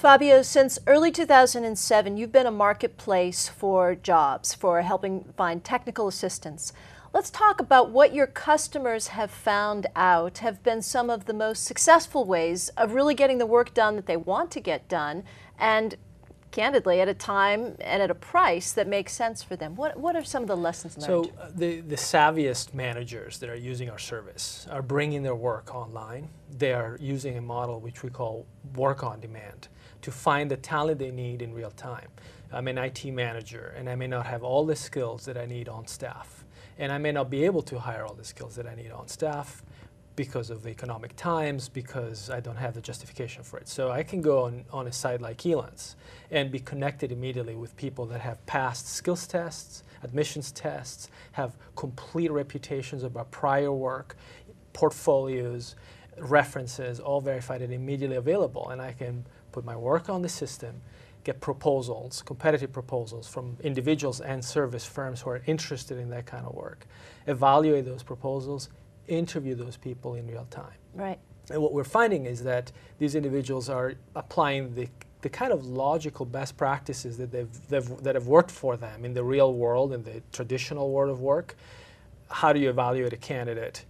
Fabio, since early 2007, you've been a marketplace for jobs, for helping find technical assistance. Let's talk about what your customers have found out have been some of the most successful ways of really getting the work done that they want to get done, and candidly, at a time and at a price that makes sense for them. What are some of the lessons learned? So the savviest managers that are using our service are bringing their work online. They are using a model which we call work on demand to find the talent they need in real time. I'm an IT manager and I may not have all the skills that I need on staff. And I may not be able to hire all the skills that I need on staff because of economic times, because I don't have the justification for it. So I can go on a site like Elance and be connected immediately with people that have passed skills tests, admissions tests, have complete reputations about prior work, portfolios, references, all verified and immediately available. And I can put my work on the system, get proposals, competitive proposals from individuals and service firms who are interested in that kind of work, evaluate those proposals, interview those people in real time. Right. And what we're finding is that these individuals are applying the kind of logical best practices that that have worked for them in the real world, in the traditional world of work. How do you evaluate a candidate?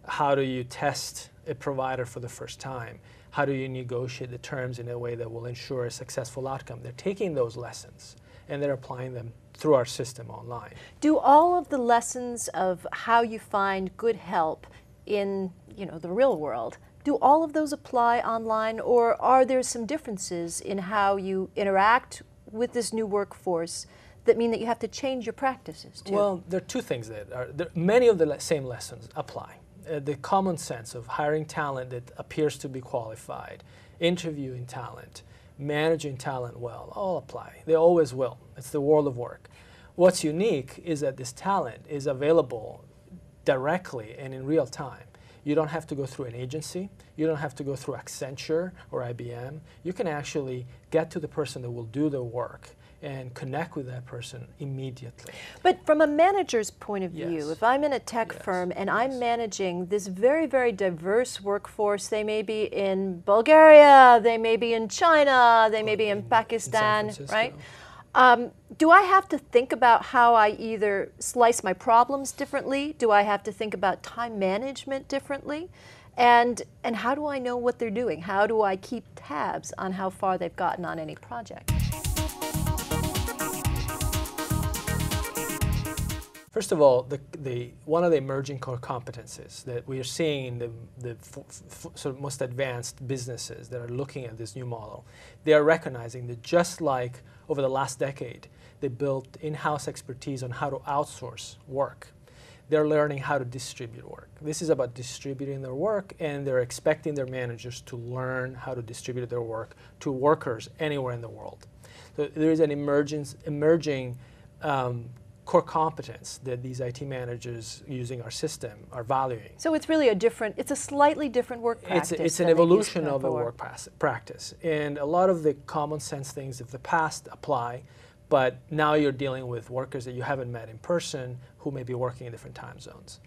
How do you test a provider for the first time? How do you negotiate the terms in a way that will ensure a successful outcome? They're taking those lessons and they're applying them through our system online. Do all of the lessons of how you find good help in, the real world, do all of those apply online, or are there some differences in how you interact with this new workforce that mean that you have to change your practices too? Well, there are two things that are, many of the same lessons apply. The common sense of hiring talent that appears to be qualified, interviewing talent, managing talent well, all apply. They always will. It's the world of work. What's unique is that this talent is available directly and in real time. You don't have to go through an agency. You don't have to go through Accenture or IBM. You can actually get to the person that will do the work and connect with that person immediately. But from a manager's point of view, Yes. if I'm in a tech Yes. firm and I'm managing this very, very diverse workforce, they may be in Bulgaria, they may be in China, they may be in Pakistan, right? Do I have to think about how I either slice my problems differently? Do I have to think about time management differently? And how do I know what they're doing? How do I keep tabs on how far they've gotten on any project? First of all, one of the emerging core competencies that we are seeing in the sort of most advanced businesses that are looking at this new model, they are recognizing that just like over the last decade, they built in-house expertise on how to outsource work. They're learning how to distribute work. This is about distributing their work, and they're expecting their managers to learn how to distribute their work to workers anywhere in the world. So there is an emerging core competence that these IT managers using our system are valuing. So it's really it's a slightly different work practice. It's an evolution of a work practice. And a lot of the common sense things of the past apply, but now you're dealing with workers that you haven't met in person who may be working in different time zones.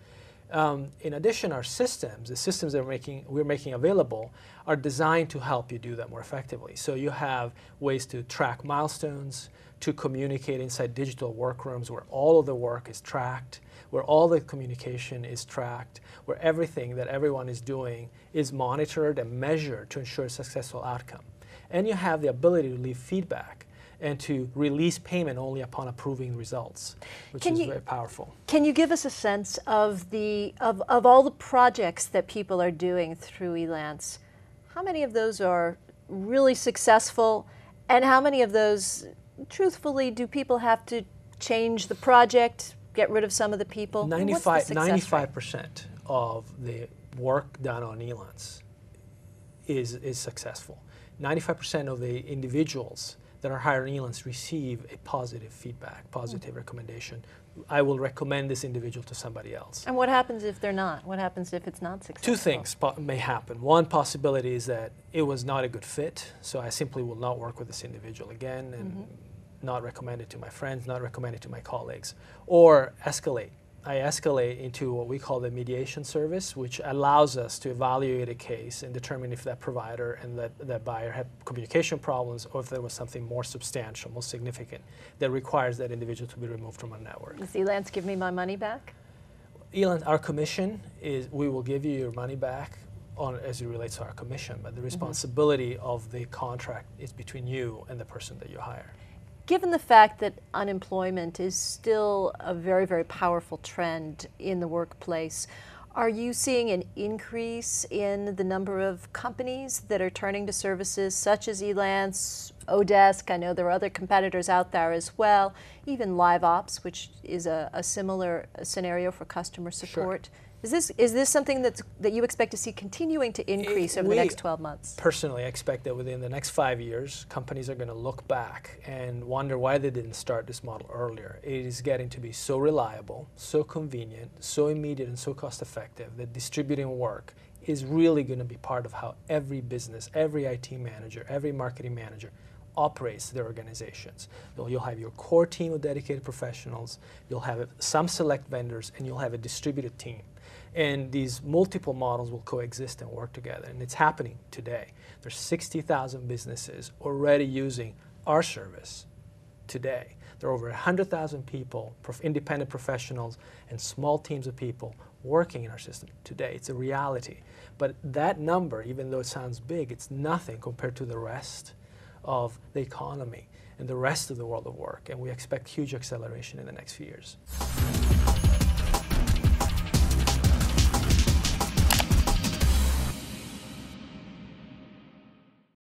In addition, our systems, the systems that we're making available, are designed to help you do that more effectively. So you have ways to track milestones, to communicate inside digital workrooms where all of the work is tracked, where all the communication is tracked, where everything that everyone is doing is monitored and measured to ensure a successful outcome. And you have the ability to leave feedback and to release payment only upon approving results, which is very powerful. Can you give us a sense of all the projects that people are doing through Elance? How many of those are really successful, and how many of those, truthfully, do people have to change the project, get rid of some of the people? 95% of the work done on Elance is successful. 95% of the individuals that are hired on Elance receive a positive feedback, positive recommendation. I will recommend this individual to somebody else. And what happens if they're not? What happens if it's not successful? Two things may happen. One possibility is that it was not a good fit, so I simply will not work with this individual again and not recommend it to my friends, not recommend it to my colleagues. Or escalate I escalate into what we call the mediation service, which allows us to evaluate a case and determine if that provider and that buyer had communication problems or if there was something more substantial, more significant that requires that individual to be removed from our network. Does Elance give me my money back? Elance, our commission is we will give you your money back as it relates to our commission, but the responsibility of the contract is between you and the person that you hire. Given the fact that unemployment is still a very, very powerful trend in the workplace, are you seeing an increase in the number of companies that are turning to services such as Elance, Odesk? I know there are other competitors out there as well, even LiveOps, which is a similar scenario for customer support. Sure. Is this something that you expect to see continuing to increase over the next 12 months? Personally, I expect that within the next 5 years, companies are going to look back and wonder why they didn't start this model earlier. It is getting to be so reliable, so convenient, so immediate, and so cost effective that distributing work is really going to be part of how every business, every IT manager, every marketing manager operates their organizations. You'll have your core team of dedicated professionals, you'll have some select vendors, and you'll have a distributed team. And these multiple models will coexist and work together, and it's happening today. There's 60,000 businesses already using our service today. There are over 100,000 people, independent professionals, and small teams of people working in our system today. It's a reality. But that number, even though it sounds big, it's nothing compared to the rest of the economy and the rest of the world of work, and we expect huge acceleration in the next few years.